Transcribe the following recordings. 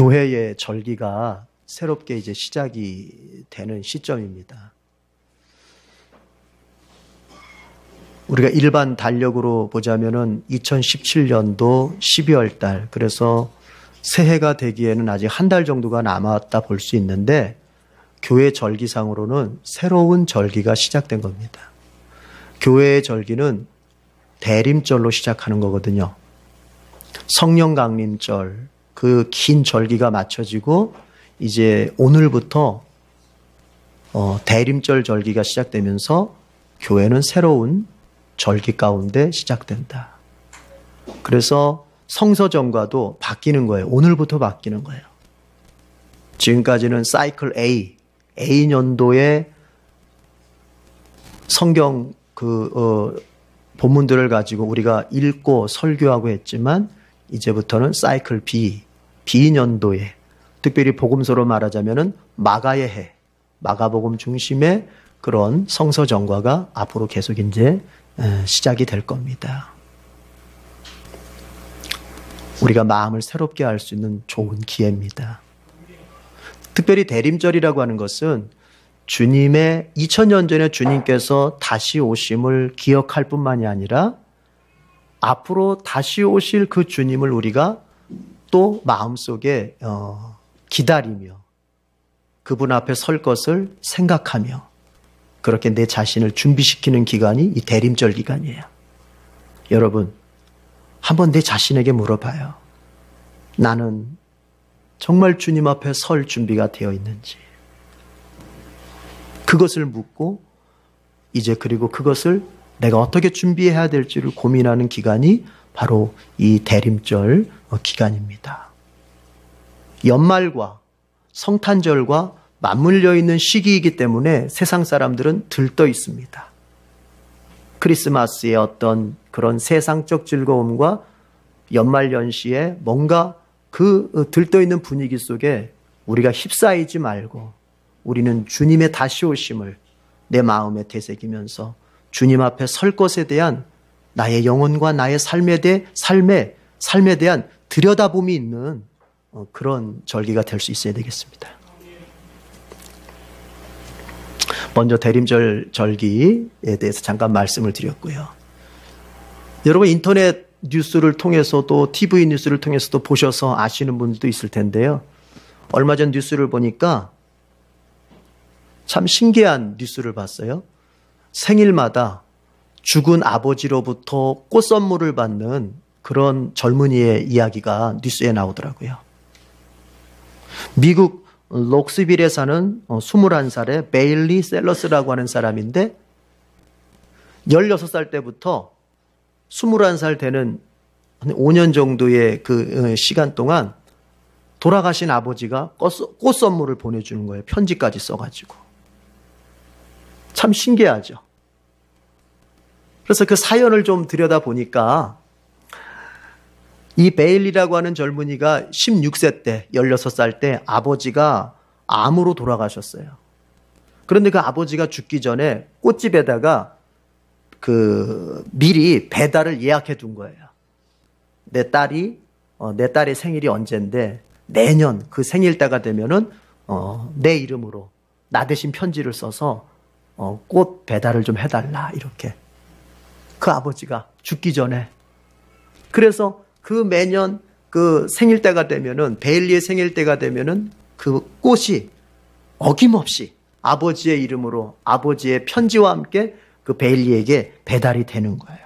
교회의 절기가 새롭게 이제 시작이 되는 시점입니다. 우리가 일반 달력으로 보자면은 2017년도 12월 달, 그래서 새해가 되기에는 아직 한 달 정도가 남았다 볼 수 있는데, 교회 절기상으로는 새로운 절기가 시작된 겁니다. 교회의 절기는 대림절로 시작하는 거거든요. 성령 강림절, 그 긴 절기가 맞춰지고 이제 오늘부터 대림절 절기가 시작되면서 교회는 새로운 절기 가운데 시작된다. 그래서 성서정과도 바뀌는 거예요. 오늘부터 바뀌는 거예요. 지금까지는 사이클 A년도에 성경 본문들을 가지고 우리가 읽고 설교하고 했지만, 이제부터는 사이클 B년도에, 특별히 복음서로 말하자면은 마가의 해, 마가복음 중심의 그런 성서정과가 앞으로 계속 이제 시작이 될 겁니다. 우리가 마음을 새롭게 할 수 있는 좋은 기회입니다. 특별히 대림절이라고 하는 것은 주님의 2000년 전에 주님께서 다시 오심을 기억할 뿐만이 아니라 앞으로 다시 오실 그 주님을 우리가 또 마음속에 기다리며 그분 앞에 설 것을 생각하며 그렇게 내 자신을 준비시키는 기간이 이 대림절 기간이에요. 여러분, 한번 내 자신에게 물어봐요. 나는 정말 주님 앞에 설 준비가 되어 있는지. 그것을 묻고 이제 그리고 그것을 내가 어떻게 준비해야 될지를 고민하는 기간이 바로 이 대림절 기간입니다. 연말과 성탄절과 맞물려 있는 시기이기 때문에 세상 사람들은 들떠 있습니다. 크리스마스의 어떤 그런 세상적 즐거움과 연말연시에 뭔가 그 들떠 있는 분위기 속에 우리가 휩싸이지 말고 우리는 주님의 다시 오심을 내 마음에 되새기면서 주님 앞에 설 것에 대한 나의 영혼과 나의 삶에 대한 들여다봄이 있는 그런 절기가 될 수 있어야 되겠습니다. 먼저 대림절 절기에 대해서 잠깐 말씀을 드렸고요. 여러분 인터넷 뉴스를 통해서도 TV 뉴스를 통해서도 보셔서 아시는 분들도 있을 텐데요. 얼마 전 뉴스를 보니까 참 신기한 뉴스를 봤어요. 생일마다 죽은 아버지로부터 꽃 선물을 받는 그런 젊은이의 이야기가 뉴스에 나오더라고요. 미국 록스빌에 사는 21살의 베일리 셀러스라고 하는 사람인데 16살 때부터 21살 되는 한 5년 정도의 그 시간 동안 돌아가신 아버지가 꽃 선물을 보내주는 거예요. 편지까지 써가지고. 참 신기하죠. 그래서 그 사연을 좀 들여다보니까 이 베일리라고 하는 젊은이가 16세 때, 16살 때 아버지가 암으로 돌아가셨어요. 그런데 그 아버지가 죽기 전에 꽃집에다가 미리 배달을 예약해 둔 거예요. 내 딸의 생일이 언젠데 내년 그 생일 때가 되면은 내 이름으로 나 대신 편지를 써서 꽃 배달을 좀 해달라, 이렇게. 그 아버지가 죽기 전에. 그래서 그 매년 그 생일 때가 되면은, 베일리의 생일 때가 되면은 그 꽃이 어김없이 아버지의 이름으로 아버지의 편지와 함께 그 베일리에게 배달이 되는 거예요.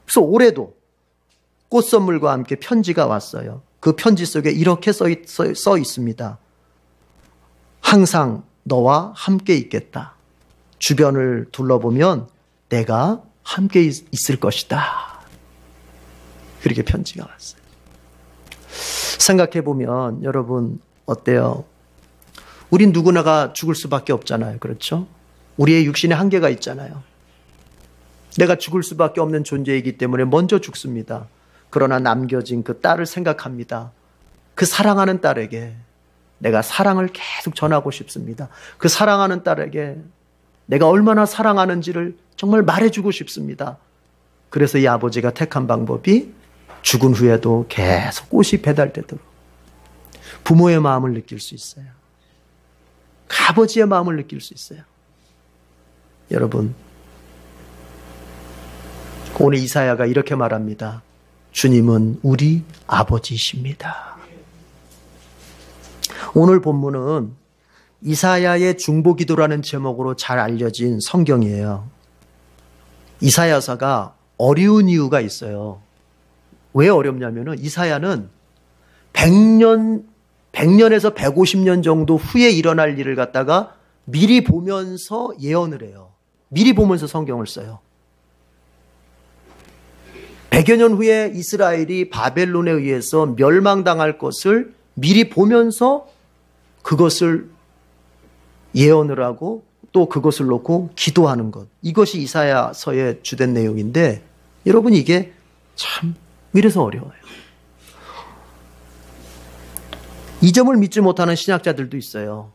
그래서 올해도 꽃 선물과 함께 편지가 왔어요. 그 편지 속에 이렇게 써 있습니다. 항상 너와 함께 있겠다. 주변을 둘러보면 내가 함께 있을 것이다. 그렇게 편지가 왔어요. 생각해보면 여러분 어때요? 우린 누구나가 죽을 수밖에 없잖아요. 그렇죠? 우리의 육신에 한계가 있잖아요. 내가 죽을 수밖에 없는 존재이기 때문에 먼저 죽습니다. 그러나 남겨진 그 딸을 생각합니다. 그 사랑하는 딸에게 내가 사랑을 계속 전하고 싶습니다. 그 사랑하는 딸에게 내가 얼마나 사랑하는지를 정말 말해주고 싶습니다. 그래서 이 아버지가 택한 방법이 죽은 후에도 계속 꽃이 배달되도록. 부모의 마음을 느낄 수 있어요. 아버지의 마음을 느낄 수 있어요. 여러분, 오늘 이사야가 이렇게 말합니다. 주님은 우리 아버지이십니다. 오늘 본문은 이사야의 중보기도라는 제목으로 잘 알려진 성경이에요. 이사야서가 어려운 이유가 있어요. 왜 어렵냐면은 이사야는 100년에서 150년 정도 후에 일어날 일을 갖다가 미리 보면서 예언을 해요. 미리 보면서 성경을 써요. 100여 년 후에 이스라엘이 바벨론에 의해서 멸망당할 것을 미리 보면서 그것을 예언을 하고 또 그것을 놓고 기도하는 것. 이것이 이사야서의 주된 내용인데 여러분 이게 참 이래서 어려워요. 이 점을 믿지 못하는 신학자들도 있어요.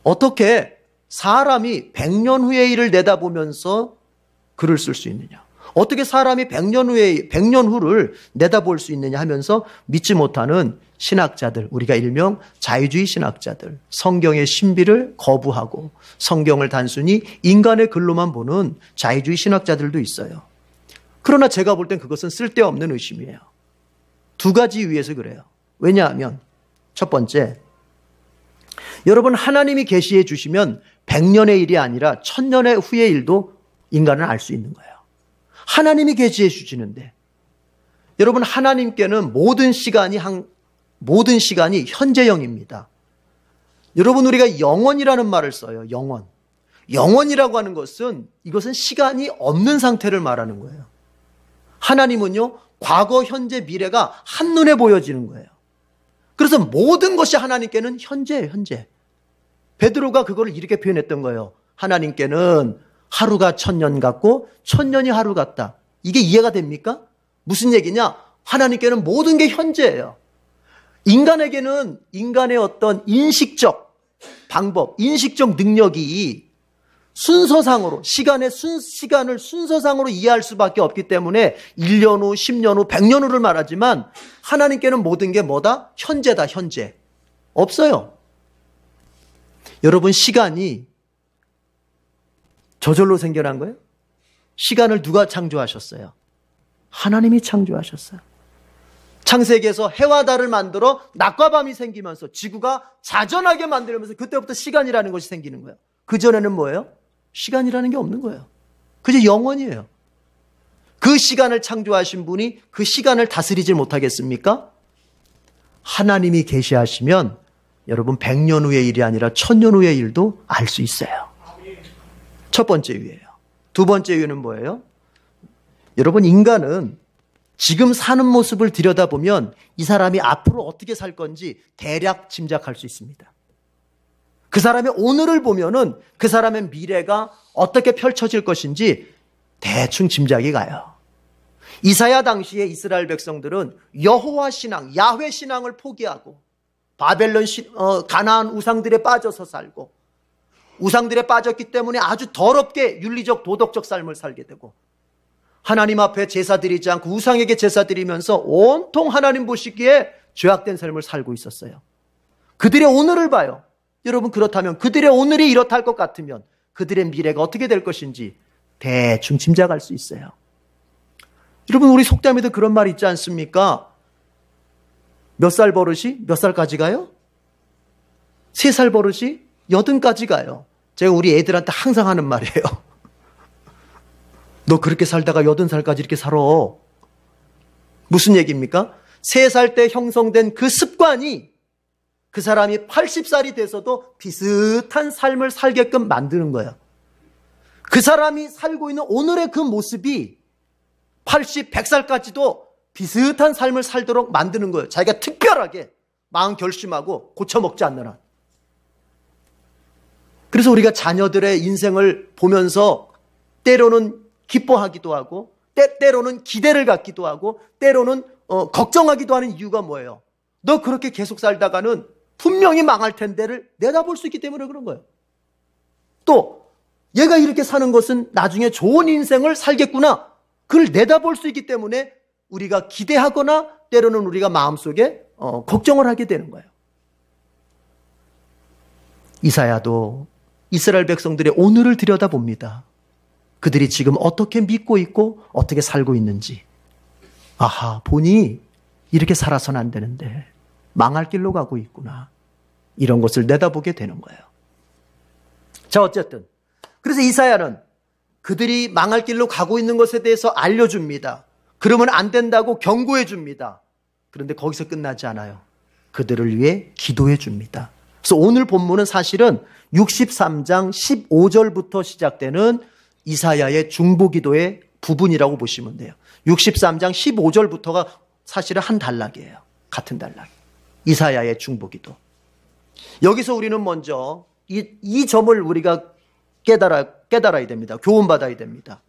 어떻게 사람이 100년 후의 일을 내다보면서 글을 쓸 수 있느냐? 어떻게 사람이 100년 후를 내다볼 수 있느냐 하면서 믿지 못하는 신학자들, 우리가 일명 자유주의 신학자들, 성경의 신비를 거부하고 성경을 단순히 인간의 글로만 보는 자유주의 신학자들도 있어요. 그러나 제가 볼 땐 그것은 쓸데없는 의심이에요. 두 가지 이유에서 그래요. 왜냐하면 첫 번째, 여러분 하나님이 계시해 주시면 100년의 일이 아니라 1000년의 후의 일도 인간은 알 수 있는 거예요. 하나님이 계시해 주시는데 여러분 하나님께는 모든 시간이 현재형입니다. 여러분 우리가 영원이라는 말을 써요. 영원. 영원이라고 하는 것은 이것은 시간이 없는 상태를 말하는 거예요. 하나님은요 과거, 현재, 미래가 한눈에 보여지는 거예요. 그래서 모든 것이 하나님께는 현재예요. 현재. 베드로가 그거를 이렇게 표현했던 거예요. 하나님께는 하루가 1000년 같고 1000년이 하루 같다. 이게 이해가 됩니까? 무슨 얘기냐? 하나님께는 모든 게 현재예요. 인간에게는 인간의 어떤 인식적 방법, 인식적 능력이 순서상으로 시간을 순서상으로 이해할 수밖에 없기 때문에 1년 후, 10년 후, 100년 후를 말하지만 하나님께는 모든 게 뭐다? 현재다. 현재. 없어요. 여러분 시간이 저절로 생겨난 거예요? 시간을 누가 창조하셨어요? 하나님이 창조하셨어요. 창세기에서 해와 달을 만들어 낮과 밤이 생기면서 지구가 자전하게 만들면서 그때부터 시간이라는 것이 생기는 거예요. 그전에는 뭐예요? 시간이라는 게 없는 거예요. 그저 영원이에요. 그 시간을 창조하신 분이 그 시간을 다스리지 못하겠습니까? 하나님이 계시하시면 여러분 100년 후의 일이 아니라 1000년 후의 일도 알 수 있어요. 첫 번째 이유예요. 두 번째 이유는 뭐예요? 여러분 인간은 지금 사는 모습을 들여다보면 이 사람이 앞으로 어떻게 살 건지 대략 짐작할 수 있습니다. 그 사람의 오늘을 보면은 그 사람의 미래가 어떻게 펼쳐질 것인지 대충 짐작이 가요. 이사야 당시에 이스라엘 백성들은 여호와 신앙, 야훼 신앙을 포기하고 바벨론 가나안 우상들에 빠져서 살고 우상들에 빠졌기 때문에 아주 더럽게 윤리적 도덕적 삶을 살게 되고 하나님 앞에 제사 드리지 않고 우상에게 제사 드리면서 온통 하나님 보시기에 죄악된 삶을 살고 있었어요. 그들의 오늘을 봐요. 여러분 그렇다면 그들의 오늘이 이렇다 할 것 같으면 그들의 미래가 어떻게 될 것인지 대충 짐작할 수 있어요. 여러분 우리 속담에도 그런 말 있지 않습니까? 몇 살 버릇이 몇 살까지 가요? 3살 버릇이 80까지 가요. 제가 우리 애들한테 항상 하는 말이에요. 너 그렇게 살다가 80살까지 이렇게 살아. 무슨 얘기입니까? 3살 때 형성된 그 습관이 그 사람이 80살이 돼서도 비슷한 삶을 살게끔 만드는 거예요. 그 사람이 살고 있는 오늘의 그 모습이 80, 100살까지도 비슷한 삶을 살도록 만드는 거예요. 자기가 특별하게 마음 결심하고 고쳐먹지 않는 한. 그래서 우리가 자녀들의 인생을 보면서 때로는 기뻐하기도 하고 때로는 기대를 갖기도 하고 때로는 걱정하기도 하는 이유가 뭐예요? 너 그렇게 계속 살다가는 분명히 망할 텐데를 내다볼 수 있기 때문에 그런 거예요. 또 얘가 이렇게 사는 것은 나중에 좋은 인생을 살겠구나. 그걸 내다볼 수 있기 때문에 우리가 기대하거나 때로는 우리가 마음속에 걱정을 하게 되는 거예요. 이사야도 이스라엘 백성들의 오늘을 들여다봅니다. 그들이 지금 어떻게 믿고 있고 어떻게 살고 있는지. 아하, 보니 이렇게 살아서는 안 되는데 망할 길로 가고 있구나. 이런 것을 내다보게 되는 거예요. 자, 어쨌든 그래서 이사야는 그들이 망할 길로 가고 있는 것에 대해서 알려줍니다. 그러면 안 된다고 경고해 줍니다. 그런데 거기서 끝나지 않아요. 그들을 위해 기도해 줍니다. 그래서 오늘 본문은 사실은 63장 15절부터 시작되는 이사야의 중보기도의 부분이라고 보시면 돼요. 63장 15절부터가 사실은 한 단락이에요. 같은 단락. 이사야의 중보기도. 여기서 우리는 먼저 이 점을 우리가 깨달아야 됩니다. 교훈받아야 됩니다.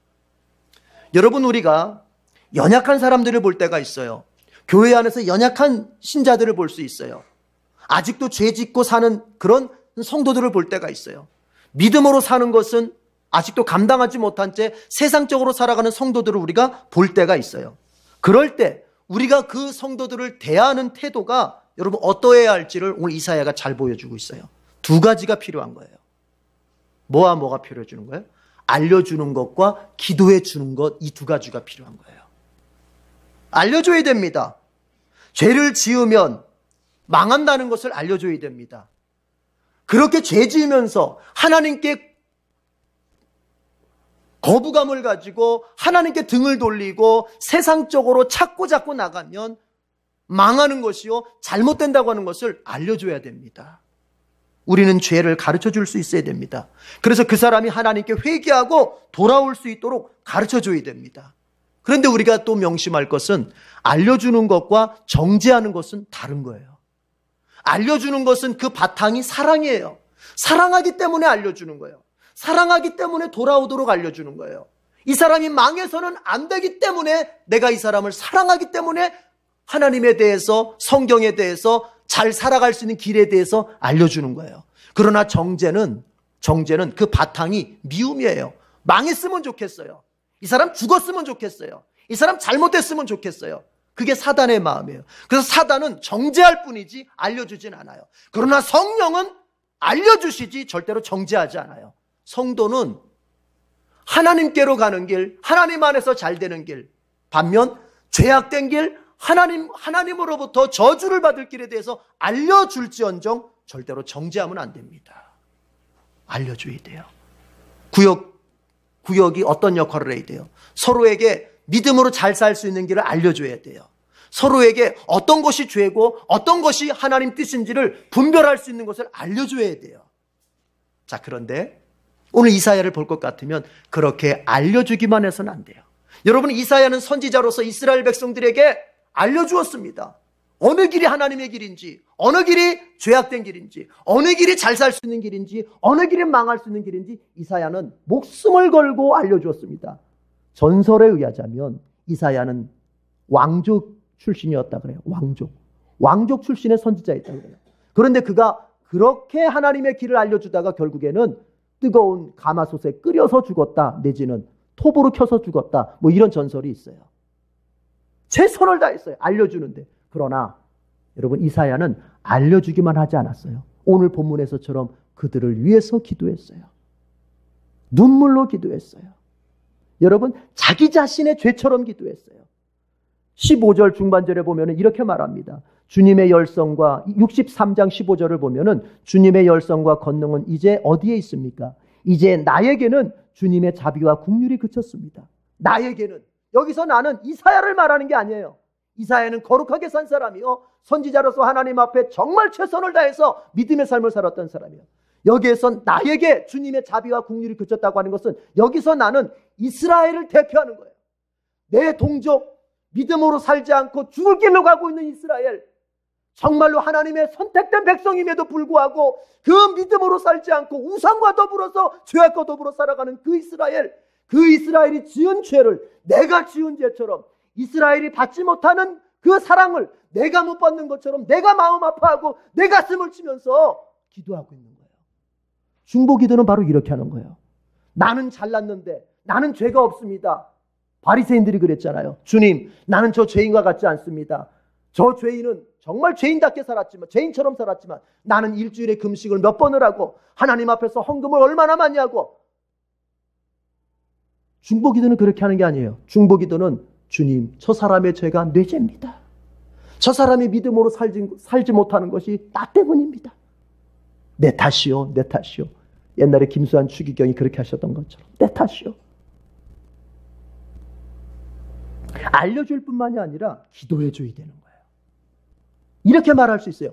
여러분, 우리가 연약한 사람들을 볼 때가 있어요. 교회 안에서 연약한 신자들을 볼 수 있어요. 아직도 죄 짓고 사는 그런 성도들을 볼 때가 있어요. 믿음으로 사는 것은 아직도 감당하지 못한 채 세상적으로 살아가는 성도들을 우리가 볼 때가 있어요. 그럴 때 우리가 그 성도들을 대하는 태도가 여러분 어떠해야 할지를 오늘 이사야가 잘 보여주고 있어요. 두 가지가 필요한 거예요. 뭐와 뭐가 필요해 주는 거예요? 알려주는 것과 기도해 주는 것, 이 두 가지가 필요한 거예요. 알려줘야 됩니다. 죄를 지으면 망한다는 것을 알려줘야 됩니다. 그렇게 죄 지으면서 하나님께 거부감을 가지고 하나님께 등을 돌리고 세상적으로 찾고 잡고 나가면 망하는 것이요, 잘못된다고 하는 것을 알려줘야 됩니다. 우리는 죄를 가르쳐 줄 수 있어야 됩니다. 그래서 그 사람이 하나님께 회개하고 돌아올 수 있도록 가르쳐 줘야 됩니다. 그런데 우리가 또 명심할 것은 알려주는 것과 정죄하는 것은 다른 거예요. 알려주는 것은 그 바탕이 사랑이에요. 사랑하기 때문에 알려주는 거예요. 사랑하기 때문에 돌아오도록 알려주는 거예요. 이 사람이 망해서는 안 되기 때문에 내가 이 사람을 사랑하기 때문에 하나님에 대해서, 성경에 대해서, 잘 살아갈 수 있는 길에 대해서 알려주는 거예요. 그러나 정죄는 그 바탕이 미움이에요. 망했으면 좋겠어요. 이 사람 죽었으면 좋겠어요. 이 사람 잘못됐으면 좋겠어요. 그게 사단의 마음이에요. 그래서 사단은 정죄할 뿐이지 알려주진 않아요. 그러나 성령은 알려주시지 절대로 정죄하지 않아요. 성도는 하나님께로 가는 길, 하나님 안에서 잘 되는 길, 반면 죄악된 길, 하나님으로부터 저주를 받을 길에 대해서 알려줄지언정 절대로 정죄하면 안 됩니다. 알려줘야 돼요. 구역이 어떤 역할을 해야 돼요? 서로에게 믿음으로 잘 살 수 있는 길을 알려줘야 돼요. 서로에게 어떤 것이 죄고 어떤 것이 하나님 뜻인지를 분별할 수 있는 것을 알려줘야 돼요. 자, 그런데 오늘 이사야를 볼 것 같으면 그렇게 알려주기만 해서는 안 돼요. 여러분, 이사야는 선지자로서 이스라엘 백성들에게 알려주었습니다. 어느 길이 하나님의 길인지, 어느 길이 죄악된 길인지, 어느 길이 잘 살 수 있는 길인지, 어느 길이 망할 수 있는 길인지 이사야는 목숨을 걸고 알려주었습니다. 전설에 의하자면 이사야는 왕족 출신이었다 그래요. 왕족 출신의 선지자였다 그래요. 그런데 그가 그렇게 하나님의 길을 알려주다가 결국에는 뜨거운 가마솥에 끓여서 죽었다, 내지는 톱으로 켜서 죽었다, 뭐 이런 전설이 있어요. 최선을 다했어요. 알려주는데. 그러나 여러분, 이사야는 알려주기만 하지 않았어요. 오늘 본문에서처럼 그들을 위해서 기도했어요. 눈물로 기도했어요. 여러분, 자기 자신의 죄처럼 기도했어요. 15절 중반절에 보면 이렇게 말합니다. 주님의 열성과 63장 15절을 보면 주님의 열성과 권능은 이제 어디에 있습니까? 이제 나에게는 주님의 자비와 긍휼이 그쳤습니다. 나에게는, 여기서 나는 이사야를 말하는 게 아니에요. 이사야는 거룩하게 산 사람이요, 선지자로서 하나님 앞에 정말 최선을 다해서 믿음의 삶을 살았던 사람이에요. 여기에서 나에게 주님의 자비와 긍휼이 그쳤다고 하는 것은 여기서 나는 이스라엘을 대표하는 거예요. 내 동족, 믿음으로 살지 않고 죽을 길로 가고 있는 이스라엘, 정말로 하나님의 선택된 백성임에도 불구하고 그 믿음으로 살지 않고 우상과 더불어서 죄악과 더불어 살아가는 그 이스라엘이 지은 죄를 내가 지은 죄처럼, 이스라엘이 받지 못하는 그 사랑을 내가 못 받는 것처럼 내가 마음 아파하고 내 가슴을 치면서 기도하고 있는 거예요. 중보기도는 바로 이렇게 하는 거예요. 나는 잘났는데, 나는 죄가 없습니다. 바리새인들이 그랬잖아요. 주님, 나는 저 죄인과 같지 않습니다. 저 죄인은 정말 죄인답게 살았지만, 죄인처럼 살았지만 나는 일주일에 금식을 몇 번을 하고 하나님 앞에서 헌금을 얼마나 많이 하고. 중보기도는 그렇게 하는 게 아니에요. 중보기도는 주님, 저 사람의 죄가 뇌죄입니다. 저 사람이 믿음으로 살지 못하는 것이 나 때문입니다. 내 탓이요, 내 탓이요. 옛날에 김수환 추기경이 그렇게 하셨던 것처럼 내 탓이요. 알려줄 뿐만이 아니라 기도해 줘야 되는 거예요. 이렇게 말할 수 있어요.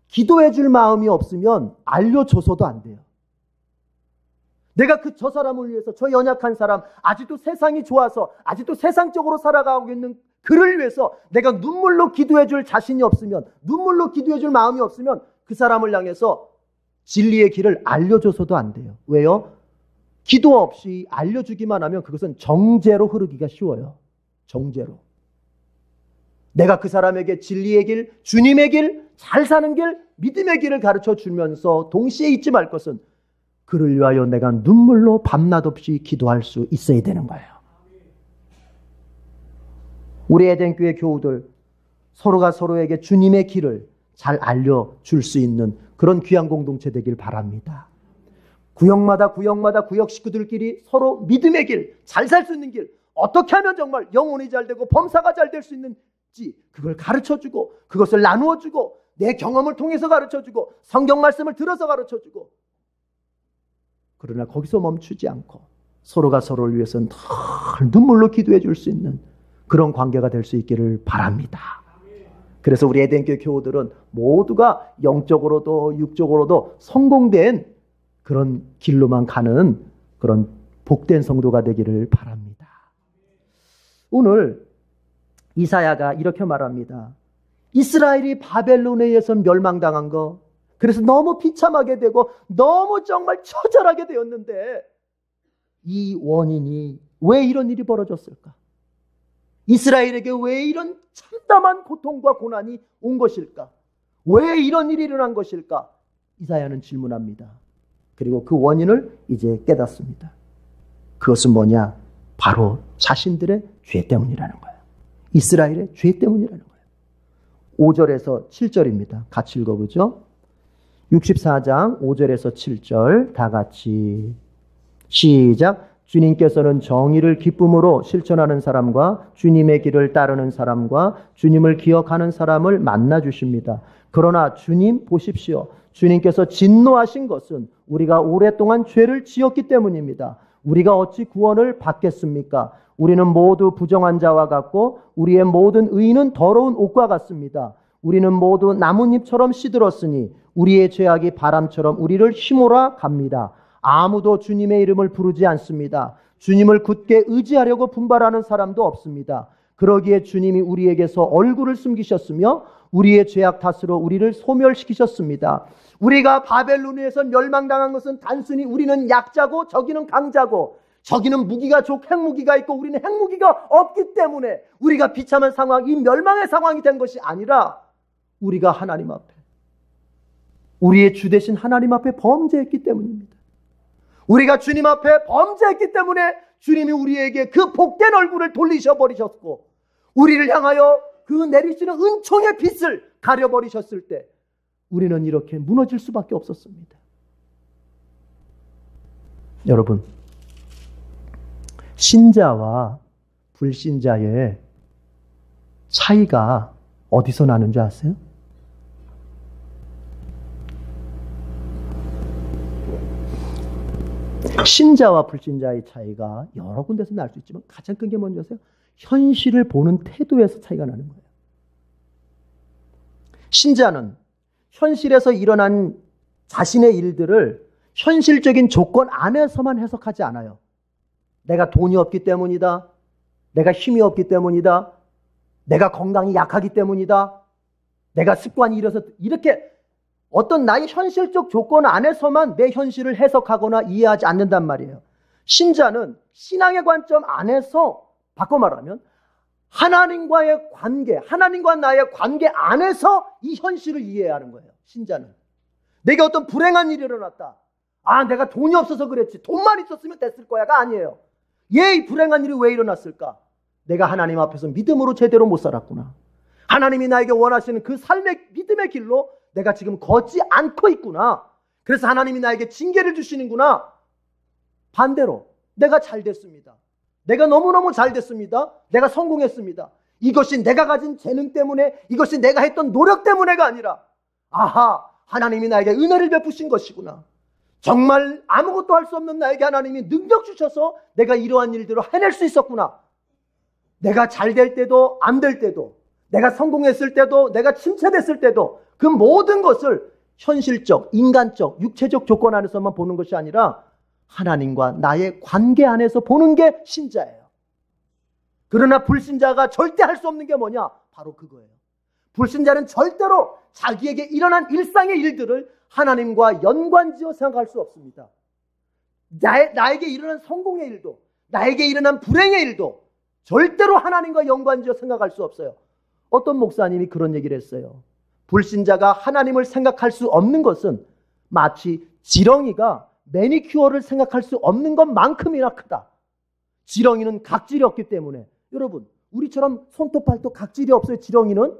기도해 줄 마음이 없으면 알려줘서도 안 돼요. 내가 저 사람을 위해서, 저 연약한 사람, 아직도 세상이 좋아서 아직도 세상적으로 살아가고 있는 그를 위해서 내가 눈물로 기도해 줄 자신이 없으면, 눈물로 기도해 줄 마음이 없으면 그 사람을 향해서 진리의 길을 알려줘서도 안 돼요. 왜요? 기도 없이 알려주기만 하면 그것은 정죄로 흐르기가 쉬워요. 정죄로. 내가 그 사람에게 진리의 길, 주님의 길, 잘 사는 길, 믿음의 길을 가르쳐 주면서 동시에 잊지 말 것은 그를 위하여 내가 눈물로 밤낮 없이 기도할 수 있어야 되는 거예요. 우리 에덴교회 교우들 서로가 서로에게 주님의 길을 잘 알려줄 수 있는 그런 귀한 공동체 되길 바랍니다. 구역마다 구역 식구들끼리 서로 믿음의 길, 잘 살 수 있는 길, 어떻게 하면 정말 영혼이 잘 되고 범사가 잘 될 수 있는지 그걸 가르쳐주고, 그것을 나누어주고, 내 경험을 통해서 가르쳐주고, 성경 말씀을 들어서 가르쳐주고. 그러나 거기서 멈추지 않고 서로가 서로를 위해서는 늘 눈물로 기도해 줄 수 있는 그런 관계가 될 수 있기를 바랍니다. 그래서 우리 에덴교회 교우들은 모두가 영적으로도 육적으로도 성공된 그런 길로만 가는 그런 복된 성도가 되기를 바랍니다. 오늘 이사야가 이렇게 말합니다. 이스라엘이 바벨론에 의해서 멸망당한 거, 그래서 너무 비참하게 되고 너무 정말 처절하게 되었는데 이 원인이 왜 이런 일이 벌어졌을까? 이스라엘에게 왜 이런 참담한 고통과 고난이 온 것일까? 왜 이런 일이 일어난 것일까? 이사야는 질문합니다. 그리고 그 원인을 이제 깨닫습니다. 그것은 뭐냐? 바로 자신들의 죄 때문이라는 거예요. 이스라엘의 죄 때문이라는 거예요. 5절에서 7절입니다. 같이 읽어보죠. 64장 5절에서 7절 다 같이 시작. 주님께서는 정의를 기쁨으로 실천하는 사람과 주님의 길을 따르는 사람과 주님을 기억하는 사람을 만나 주십니다. 그러나 주님 보십시오. 주님께서 진노하신 것은 우리가 오랫동안 죄를 지었기 때문입니다. 우리가 어찌 구원을 받겠습니까? 우리는 모두 부정한 자와 같고 우리의 모든 의는 더러운 옷과 같습니다. 우리는 모두 나뭇잎처럼 시들었으니 우리의 죄악이 바람처럼 우리를 휘몰아 갑니다. 아무도 주님의 이름을 부르지 않습니다. 주님을 굳게 의지하려고 분발하는 사람도 없습니다. 그러기에 주님이 우리에게서 얼굴을 숨기셨으며 우리의 죄악 탓으로 우리를 소멸시키셨습니다. 우리가 바벨론에서 멸망당한 것은 단순히 우리는 약자고 저기는 강자고 저기는 무기가 좋고 핵무기가 있고 우리는 핵무기가 없기 때문에 우리가 비참한 상황, 이 멸망의 상황이 된 것이 아니라 우리가 하나님 앞에, 우리의 주 되신 하나님 앞에 범죄했기 때문입니다. 우리가 주님 앞에 범죄했기 때문에 주님이 우리에게 그 복된 얼굴을 돌리셔버리셨고 우리를 향하여 그 내리시는 은총의 빛을 가려버리셨을 때 우리는 이렇게 무너질 수밖에 없었습니다. 여러분, 신자와 불신자의 차이가 어디서 나는 줄 아세요? 신자와 불신자의 차이가 여러 군데서 날 수 있지만 가장 큰 게 뭔지 아세요? 현실을 보는 태도에서 차이가 나는 거예요. 신자는 현실에서 일어난 자신의 일들을 현실적인 조건 안에서만 해석하지 않아요. 내가 돈이 없기 때문이다. 내가 힘이 없기 때문이다. 내가 건강이 약하기 때문이다. 내가 습관이 이래서 이렇게 어떤 나의 현실적 조건 안에서만 내 현실을 해석하거나 이해하지 않는단 말이에요. 신자는 신앙의 관점 안에서 바꿔 말하면 하나님과의 관계, 하나님과 나의 관계 안에서 이 현실을 이해하는 거예요. 신자는. 내게 어떤 불행한 일이 일어났다. 아, 내가 돈이 없어서 그랬지. 돈만 있었으면 됐을 거야가 아니에요. 이 불행한 일이 왜 일어났을까? 내가 하나님 앞에서 믿음으로 제대로 못 살았구나. 하나님이 나에게 원하시는 그 삶의 믿음의 길로 내가 지금 걷지 않고 있구나. 그래서 하나님이 나에게 징계를 주시는구나. 반대로 내가 잘 됐습니다. 내가 너무너무 잘 됐습니다. 내가 성공했습니다. 이것이 내가 가진 재능 때문에, 이것이 내가 했던 노력 때문에가 아니라, 아하, 하나님이 나에게 은혜를 베푸신 것이구나. 정말 아무것도 할 수 없는 나에게 하나님이 능력 주셔서 내가 이러한 일들을 해낼 수 있었구나. 내가 잘 될 때도 안 될 때도, 내가 성공했을 때도, 내가 침체됐을 때도, 그 모든 것을 현실적, 인간적, 육체적 조건 안에서만 보는 것이 아니라 하나님과 나의 관계 안에서 보는 게 신자예요. 그러나 불신자가 절대 할 수 없는 게 뭐냐? 바로 그거예요. 불신자는 절대로 자기에게 일어난 일상의 일들을 하나님과 연관지어 생각할 수 없습니다. 나에게 일어난 성공의 일도, 나에게 일어난 불행의 일도 절대로 하나님과 연관지어 생각할 수 없어요. 어떤 목사님이 그런 얘기를 했어요. 불신자가 하나님을 생각할 수 없는 것은 마치 지렁이가 매니큐어를 생각할 수 없는 것만큼이나 크다. 지렁이는 각질이 없기 때문에, 여러분, 우리처럼 손톱 발톱 각질이 없어요. 지렁이는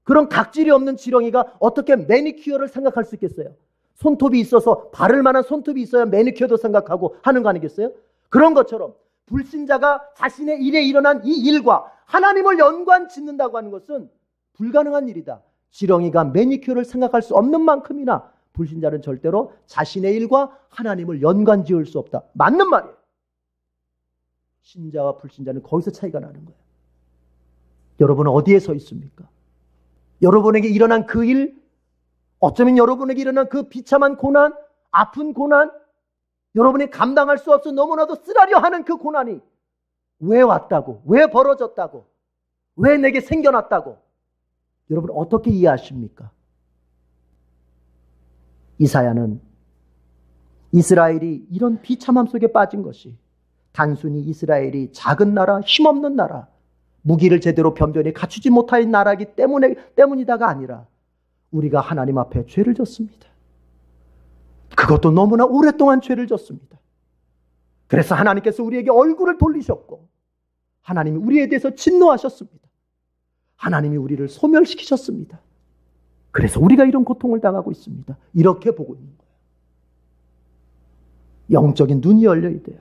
그런 각질이 없는 지렁이가 어떻게 매니큐어를 생각할 수 있겠어요? 손톱이 있어서, 바를 만한 손톱이 있어야 매니큐어도 생각하고 하는 거 아니겠어요? 그런 것처럼 불신자가 자신의 일에 일어난 이 일과 하나님을 연관 짓는다고 하는 것은 불가능한 일이다. 지렁이가 매니큐어를 생각할 수 없는 만큼이나 불신자는 절대로 자신의 일과 하나님을 연관 지을 수 없다. 맞는 말이에요. 신자와 불신자는 거기서 차이가 나는 거예요. 여러분은 어디에 서 있습니까? 여러분에게 일어난 그 일, 어쩌면 여러분에게 일어난 그 비참한 고난, 아픈 고난, 여러분이 감당할 수 없어 너무나도 쓰라려 하는 그 고난이 왜 왔다고, 왜 벌어졌다고, 왜 내게 생겨났다고 여러분 어떻게 이해하십니까? 이사야는 이스라엘이 이런 비참함 속에 빠진 것이 단순히 이스라엘이 작은 나라, 힘없는 나라, 무기를 제대로 변변히 갖추지 못한 나라이기 때문이다가 아니라 우리가 하나님 앞에 죄를 졌습니다. 그것도 너무나 오랫동안 죄를 졌습니다. 그래서 하나님께서 우리에게 얼굴을 돌리셨고 하나님이 우리에 대해서 진노하셨습니다. 하나님이 우리를 소멸시키셨습니다. 그래서 우리가 이런 고통을 당하고 있습니다. 이렇게 보고 있는 거예요. 영적인 눈이 열려야 돼요.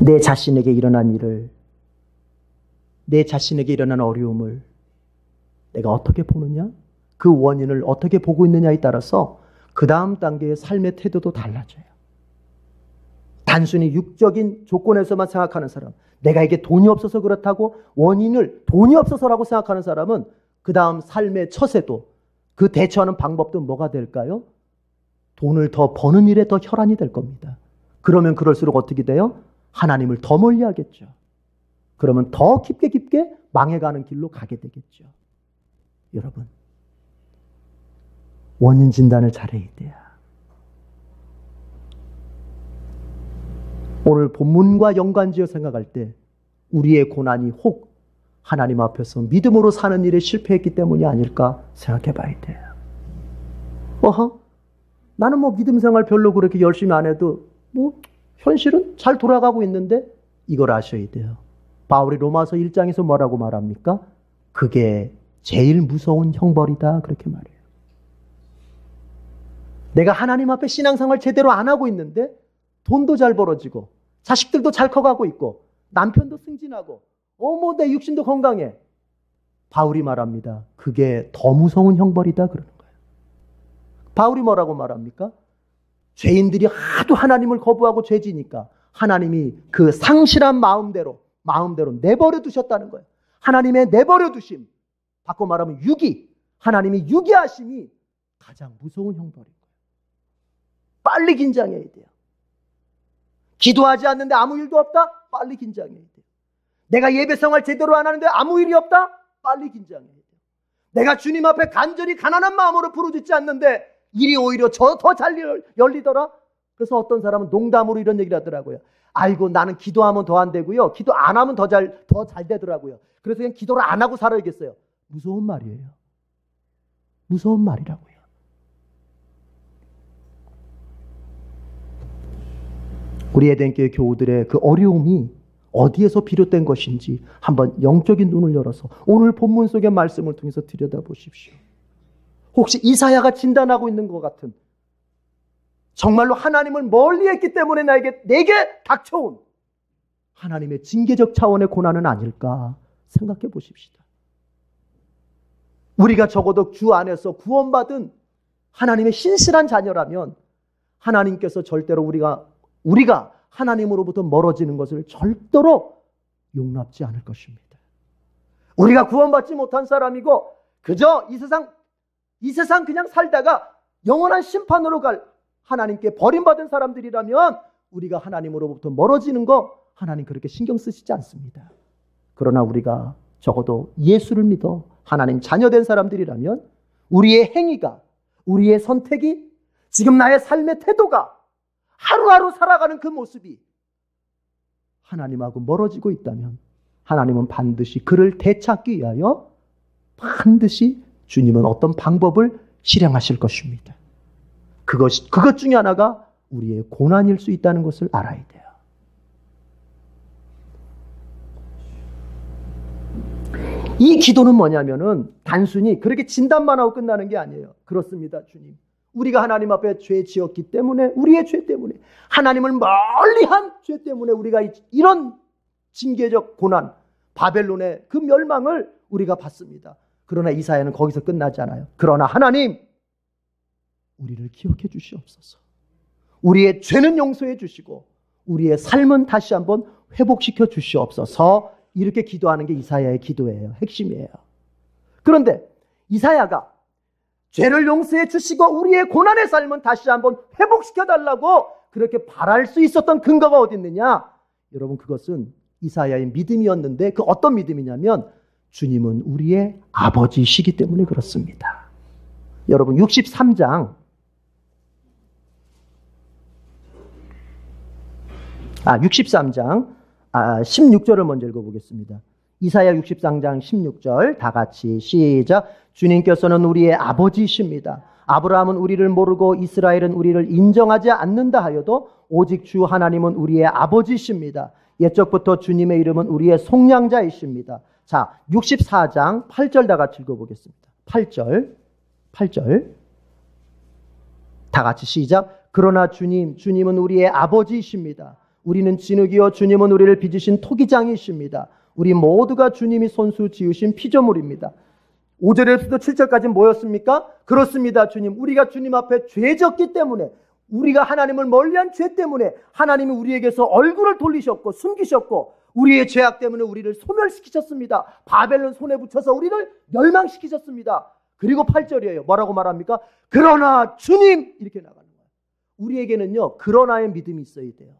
내 자신에게 일어난 일을, 내 자신에게 일어난 어려움을 내가 어떻게 보느냐, 그 원인을 어떻게 보고 있느냐에 따라서 그 다음 단계의 삶의 태도도 달라져요. 단순히 육적인 조건에서만 생각하는 사람, 내가 이게 돈이 없어서 그렇다고 원인을 돈이 없어서라고 생각하는 사람은 그 다음 삶의 처세도, 그 대처하는 방법도 뭐가 될까요? 돈을 더 버는 일에 더 혈안이 될 겁니다. 그러면 그럴수록 어떻게 돼요? 하나님을 더 멀리하겠죠. 그러면 더 깊게 망해가는 길로 가게 되겠죠. 여러분, 원인 진단을 잘해야 돼요. 오늘 본문과 연관지어 생각할 때 우리의 고난이 혹 하나님 앞에서 믿음으로 사는 일에 실패했기 때문이 아닐까 생각해 봐야 돼요. 나는 믿음 생활 별로 그렇게 열심히 안 해도 현실은 잘 돌아가고 있는데, 이걸 아셔야 돼요. 바울이 로마서 1장에서 뭐라고 말합니까? 그게 제일 무서운 형벌이다, 그렇게 말해요. 내가 하나님 앞에 신앙생활 제대로 안 하고 있는데 돈도 잘 벌어지고 자식들도 잘 커가고 있고 남편도 승진하고 내 육신도 건강해. 바울이 말합니다. 그게 더 무서운 형벌이다, 그러는 거예요. 바울이 뭐라고 말합니까? 죄인들이 하도 하나님을 거부하고 죄지니까 하나님이 그 상실한 마음대로 내버려 두셨다는 거예요. 하나님의 내버려 두심, 바꿔 말하면 하나님이 유기하심이 가장 무서운 형벌인 거예요. 빨리 긴장해야 돼요. 기도하지 않는데 아무 일도 없다? 빨리 긴장해야 돼요. 내가 예배 생활 제대로 안 하는데 아무 일이 없다? 빨리 긴장해야 돼요. 내가 주님 앞에 간절히 가난한 마음으로 부르짖지 않는데 일이 오히려 더 잘 열리더라? 그래서 어떤 사람은 농담으로 이런 얘기를 하더라고요. 아이고, 나는 기도하면 더 안 되고요, 기도 안 하면 더 잘 되더라고요. 그래서 그냥 기도를 안 하고 살아야겠어요. 무서운 말이에요. 무서운 말이라고요. 우리 에덴교회 교우들의 그 어려움이 어디에서 비롯된 것인지 한번 영적인 눈을 열어서 오늘 본문 속의 말씀을 통해서 들여다보십시오. 혹시 이사야가 진단하고 있는 것 같은 정말로 하나님을 멀리했기 때문에 내게 닥쳐온 하나님의 징계적 차원의 고난은 아닐까 생각해 보십시다. 우리가 적어도 주 안에서 구원받은 하나님의 신실한 자녀라면 하나님께서 절대로 우리가 하나님으로부터 멀어지는 것을 절대로 용납지 않을 것입니다. 우리가 구원받지 못한 사람이고 그저 이 세상 그냥 살다가 영원한 심판으로 갈 하나님께 버림받은 사람들이라면 우리가 하나님으로부터 멀어지는 거 하나님 그렇게 신경 쓰시지 않습니다. 그러나 우리가 적어도 예수를 믿어 하나님 자녀된 사람들이라면 우리의 행위가, 우리의 선택이, 지금 나의 삶의 태도가 하루하루 살아가는 그 모습이 하나님하고 멀어지고 있다면 하나님은 반드시 그를 되찾기 위하여 반드시 주님은 어떤 방법을 실행하실 것입니다. 그것 중에 하나가 우리의 고난일 수 있다는 것을 알아야 돼요. 이 기도는 뭐냐면은 단순히 그렇게 진단만 하고 끝나는 게 아니에요. 그렇습니다, 주님. 우리가 하나님 앞에 죄 지었기 때문에, 우리의 죄 때문에, 하나님을 멀리한 죄 때문에 우리가 이런 징계적 고난, 바벨론의 그 멸망을 우리가 받습니다. 그러나 이사야는 거기서 끝나지 않아요. 그러나 하나님, 우리를 기억해 주시옵소서. 우리의 죄는 용서해 주시고 우리의 삶은 다시 한번 회복시켜 주시옵소서. 이렇게 기도하는 게 이사야의 기도예요. 핵심이에요. 그런데 이사야가 죄를 용서해 주시고 우리의 고난의 삶은 다시 한번 회복시켜 달라고 그렇게 바랄 수 있었던 근거가 어디 있느냐? 여러분, 그것은 이사야의 믿음이었는데 그 어떤 믿음이냐면 주님은 우리의 아버지시기 때문에 그렇습니다. 여러분, 63장 16절을 먼저 읽어보겠습니다. 이사야 63장 16절 다 같이 시작. 주님께서는 우리의 아버지이십니다. 아브라함은 우리를 모르고 이스라엘은 우리를 인정하지 않는다 하여도 오직 주 하나님은 우리의 아버지이십니다. 옛적부터 주님의 이름은 우리의 속량자이십니다. 자, 64장 8절 다 같이 읽어보겠습니다. 8절 다 같이 시작. 그러나 주님은 우리의 아버지이십니다. 우리는 진흙이요 주님은 우리를 빚으신 토기장이십니다. 우리 모두가 주님이 손수 지으신 피조물입니다. 5절에서도 7절까지 뭐였습니까? 그렇습니다, 주님. 우리가 주님 앞에 죄졌기 때문에, 우리가 하나님을 멀리한 죄 때문에 하나님이 우리에게서 얼굴을 돌리셨고 숨기셨고 우리의 죄악 때문에 우리를 소멸시키셨습니다. 바벨론 손에 붙여서 우리를 멸망시키셨습니다. 그리고 8절이에요. 뭐라고 말합니까? 그러나 주님, 이렇게 나가는 거예요. 우리에게는요, 그러나의 믿음이 있어야 돼요.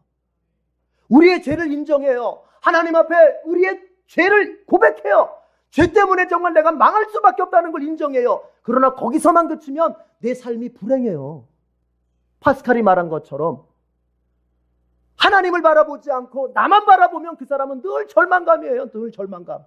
우리의 죄를 인정해요. 하나님 앞에 우리의 죄를 고백해요. 죄 때문에 정말 내가 망할 수밖에 없다는 걸 인정해요. 그러나 거기서만 그치면 내 삶이 불행해요. 파스칼이 말한 것처럼 하나님을 바라보지 않고 나만 바라보면 그 사람은 늘 절망감이에요. 늘 절망감.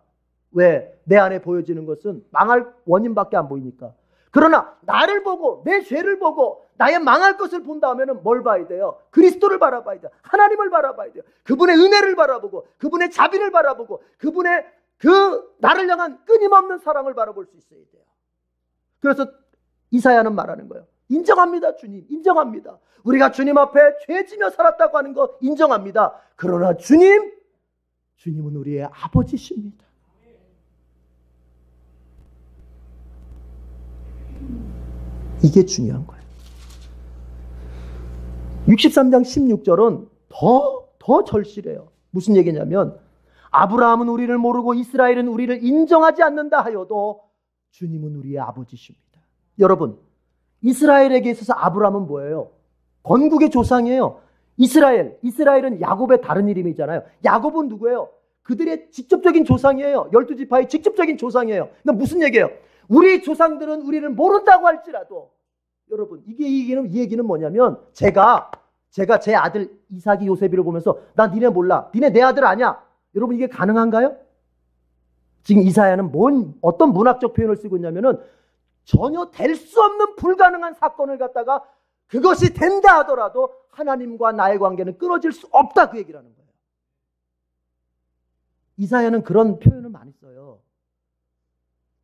왜? 내 안에 보여지는 것은 망할 원인밖에 안 보이니까. 그러나 나를 보고 내 죄를 보고 나의 망할 것을 본다면 뭘 봐야 돼요? 그리스도를 바라봐야 돼요. 하나님을 바라봐야 돼요. 그분의 은혜를 바라보고 그분의 자비를 바라보고 그분의 그 나를 향한 끊임없는 사랑을 바라볼 수 있어야 돼요. 그래서 이사야는 말하는 거예요. 인정합니다, 주님. 인정합니다. 우리가 주님 앞에 죄지며 살았다고 하는 거 인정합니다. 그러나 주님은 우리의 아버지십니다. 이게 중요한 거예요. 63장 16절은 더 절실해요. 무슨 얘기냐면 아브라함은 우리를 모르고 이스라엘은 우리를 인정하지 않는다 하여도 주님은 우리의 아버지십니다. 여러분, 이스라엘에게 있어서 아브라함은 뭐예요? 건국의 조상이에요. 이스라엘은 야곱의 다른 이름이잖아요. 야곱은 누구예요? 그들의 직접적인 조상이에요. 12지파의 직접적인 조상이에요. 그러니까 무슨 얘기예요? 우리 조상들은 우리를 모른다고 할지라도, 여러분, 이 얘기는 뭐냐면 제가 제 아들 이삭이 요셉이를 보면서 나 니네 몰라. 니네 내 아들 아니야. 여러분, 이게 가능한가요? 지금 이사야는 어떤 문학적 표현을 쓰고 있냐면은 전혀 될 수 없는 불가능한 사건을 갖다가 그것이 된다 하더라도 하나님과 나의 관계는 끊어질 수 없다, 그 얘기를 하는 거예요. 이사야는 그런 표현을 많이 써요.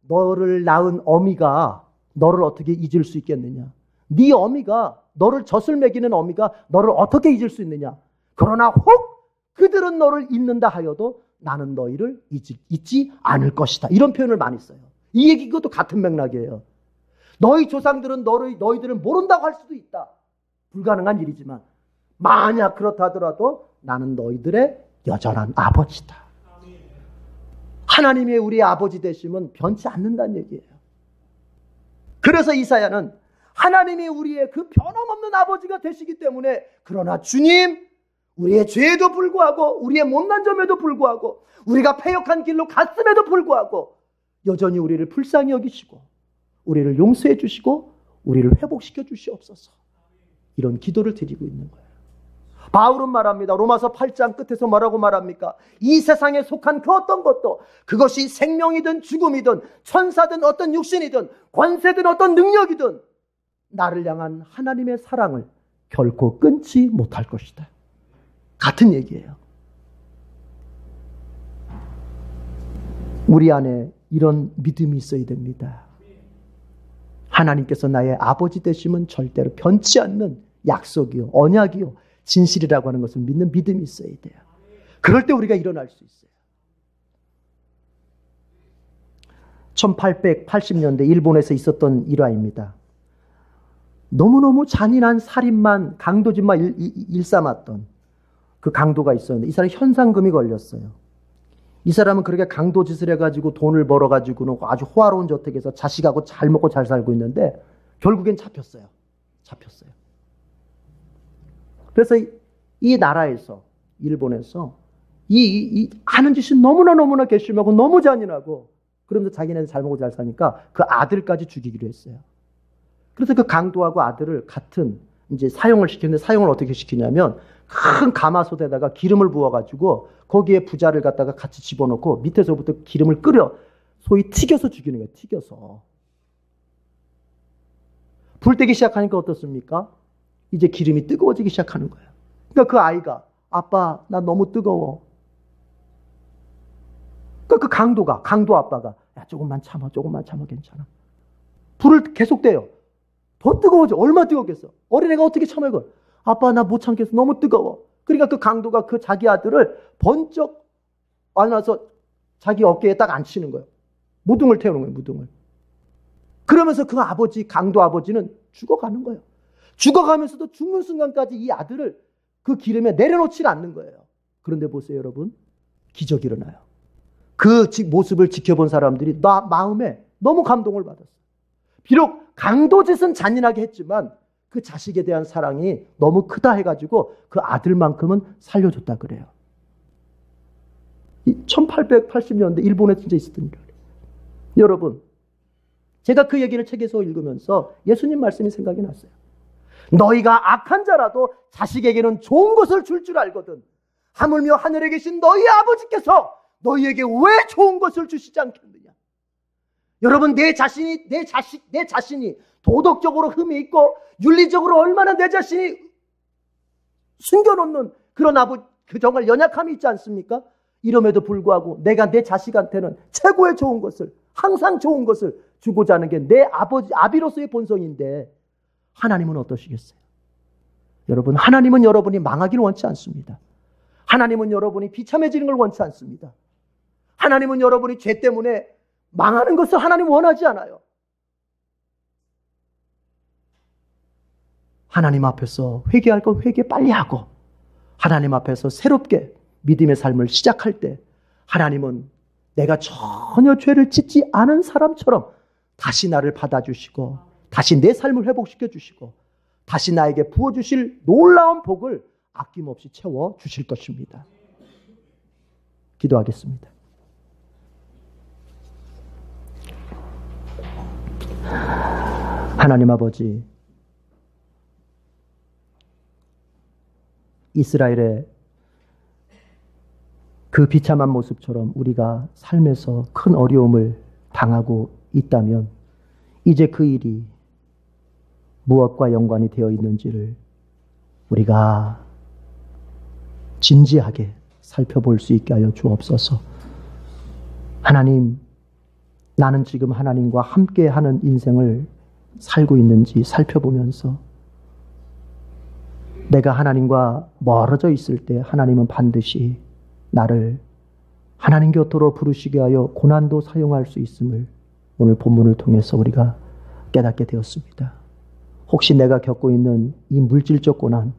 너를 낳은 어미가 너를 어떻게 잊을 수 있겠느냐? 네 어미가, 너를 젖을 먹이는 어미가 너를 어떻게 잊을 수 있느냐? 그러나 혹 그들은 너를 잊는다 하여도 나는 너희를 잊지 않을 것이다. 이런 표현을 많이 써요. 이 얘기 그것도 같은 맥락이에요. 너희 조상들은 너희들을 모른다고 할 수도 있다. 불가능한 일이지만 만약 그렇다 하더라도 나는 너희들의 여전한 아버지다. 하나님의 우리의 아버지 되심은 변치 않는다는 얘기예요. 그래서 이사야는 하나님이 우리의 그 변함없는 아버지가 되시기 때문에, 그러나 주님, 우리의 죄에도 불구하고 우리의 못난 점에도 불구하고 우리가 패역한 길로 갔음에도 불구하고 여전히 우리를 불쌍히 여기시고 우리를 용서해 주시고 우리를 회복시켜 주시옵소서. 이런 기도를 드리고 있는 거예요. 바울은 말합니다. 로마서 8장 끝에서 뭐라고 말합니까? 이 세상에 속한 그 어떤 것도, 그것이 생명이든 죽음이든 천사든 어떤 육신이든 권세든 어떤 능력이든 나를 향한 하나님의 사랑을 결코 끊지 못할 것이다. 같은 얘기예요. 우리 안에 이런 믿음이 있어야 됩니다. 하나님께서 나의 아버지 되심은 절대로 변치 않는 약속이요, 언약이요, 진실이라고 하는 것을 믿는 믿음이 있어야 돼요. 그럴 때 우리가 일어날 수 있어요. 1880년대 일본에서 있었던 일화입니다. 너무너무 잔인한 살인만, 강도짓만 일삼았던 그 강도가 있었는데 이 사람이 현상금이 걸렸어요. 이 사람은 그렇게 강도짓을 해가지고 돈을 벌어가지고는 아주 호화로운 저택에서 자식하고 잘 먹고 잘 살고 있는데 결국엔 잡혔어요. 그래서 이 나라에서, 일본에서 이 하는 짓이 너무나 괘씸하고 너무 잔인하고, 그러면서 자기네는 잘 먹고 잘 사니까 그 아들까지 죽이기로 했어요. 그래서 그 강도하고 아들을 같은 이제 사용을 시키는데, 사용을 어떻게 시키냐면 큰 가마솥에다가 기름을 부어가지고 거기에 부자를 갖다가 같이 집어넣고 밑에서부터 기름을 끓여 소위 튀겨서 죽이는 거예요. 튀겨서. 불 떼기 시작하니까 어떻습니까? 이제 기름이 뜨거워지기 시작하는 거예요. 그러니까 그 아이가, 아빠, 나 너무 뜨거워. 그러니까 그 강도 아빠가, 야, 조금만 참아, 괜찮아. 불을 계속 떼요. 더 뜨거워져. 얼마나 뜨겁겠어. 어린애가 어떻게 참아 이걸. 아빠, 나 못 참겠어. 너무 뜨거워. 그러니까 그 강도가 그 자기 아들을 번쩍 안아서 자기 어깨에 딱 앉히는 거예요. 무등을 태우는 거예요, 무등을. 그러면서 그 아버지, 강도 아버지는 죽어가는 거예요. 죽어가면서도 죽는 순간까지 이 아들을 그 기름에 내려놓지 않는 거예요. 그런데 보세요, 여러분. 기적이 일어나요. 그 모습을 지켜본 사람들이 마음에 너무 감동을 받았어요. 비록 강도짓은 잔인하게 했지만 그 자식에 대한 사랑이 너무 크다 해가지고 그 아들만큼은 살려줬다 그래요. 1880년대 일본에 진짜 있었던 일이에요. 여러분, 제가 그 얘기를 책에서 읽으면서 예수님 말씀이 생각이 났어요. 너희가 악한 자라도 자식에게는 좋은 것을 줄 줄 알거든 하물며 하늘에 계신 너희 아버지께서 너희에게 왜 좋은 것을 주시지 않겠느냐. 여러분, 내 자신이 도덕적으로 흠이 있고 윤리적으로 얼마나 내 자신이 숨겨놓는 그런 그 정말 연약함이 있지 않습니까? 이럼에도 불구하고 내가 내 자식한테는 최고의 좋은 것을, 항상 좋은 것을 주고자 하는 게 내 아비로서의 본성인데 하나님은 어떠시겠어요? 여러분, 하나님은 여러분이 망하기를 원치 않습니다. 하나님은 여러분이 비참해지는 걸 원치 않습니다. 하나님은 여러분이 죄 때문에 망하는 것을 하나님 원하지 않아요. 하나님 앞에서 회개할 건 회개 빨리 하고 하나님 앞에서 새롭게 믿음의 삶을 시작할 때 하나님은 내가 전혀 죄를 짓지 않은 사람처럼 다시 나를 받아주시고 다시 내 삶을 회복시켜 주시고 다시 나에게 부어주실 놀라운 복을 아낌없이 채워주실 것입니다. 기도하겠습니다. 하나님 아버지, 이스라엘의 그 비참한 모습처럼 우리가 삶에서 큰 어려움을 당하고 있다면 이제 그 일이 무엇과 연관이 되어 있는지를 우리가 진지하게 살펴볼 수 있게 하여 주옵소서. 하나님, 나는 지금 하나님과 함께하는 인생을 살고 있는지 살펴보면서 내가 하나님과 멀어져 있을 때 하나님은 반드시 나를 하나님 곁으로 부르시게 하여 고난도 사용할 수 있음을 오늘 본문을 통해서 우리가 깨닫게 되었습니다. 혹시 내가 겪고 있는 이 물질적 고난,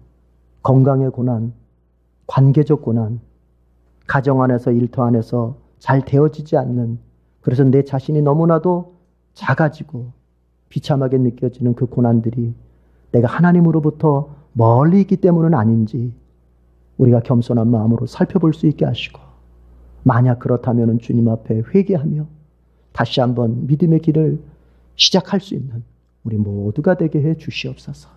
건강의 고난, 관계적 고난, 가정 안에서 일터 안에서 잘 되어지지 않는, 그래서 내 자신이 너무나도 작아지고 비참하게 느껴지는 그 고난들이 내가 하나님으로부터 멀리 있기 때문은 아닌지 우리가 겸손한 마음으로 살펴볼 수 있게 하시고, 만약 그렇다면 주님 앞에 회개하며 다시 한번 믿음의 길을 시작할 수 있는 우리 모두가 되게 해 주시옵소서.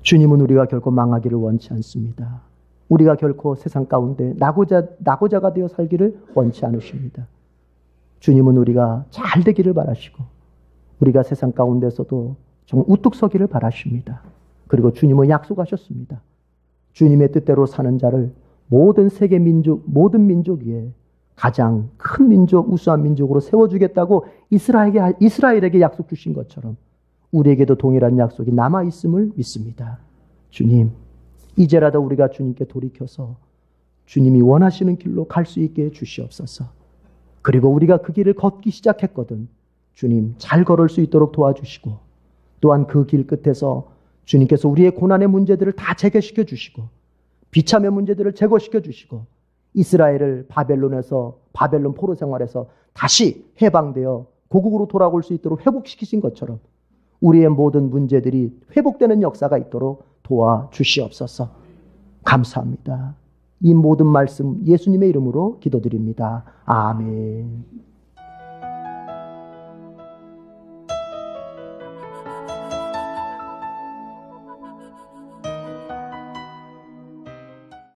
주님은 우리가 결코 망하기를 원치 않습니다. 우리가 결코 세상 가운데 낙오자가 되어 살기를 원치 않으십니다. 주님은 우리가 잘 되기를 바라시고 우리가 세상 가운데서도 좀 우뚝 서기를 바라십니다. 그리고 주님은 약속하셨습니다. 주님의 뜻대로 사는 자를 모든 세계 민족, 모든 민족 위에 가장 큰 민족, 우수한 민족으로 세워주겠다고 이스라엘에게 약속 주신 것처럼 우리에게도 동일한 약속이 남아있음을 믿습니다. 주님, 이제라도 우리가 주님께 돌이켜서 주님이 원하시는 길로 갈 수 있게 해주시옵소서. 그리고 우리가 그 길을 걷기 시작했거든 주님 잘 걸을 수 있도록 도와주시고, 또한 그 길 끝에서 주님께서 우리의 고난의 문제들을 다 제거시켜 주시고 비참의 문제들을 제거시켜 주시고 이스라엘을 바벨론 포로 생활에서 다시 해방되어 고국으로 돌아올 수 있도록 회복시키신 것처럼 우리의 모든 문제들이 회복되는 역사가 있도록 도와주시옵소서. 감사합니다. 이 모든 말씀 예수님의 이름으로 기도드립니다. 아멘.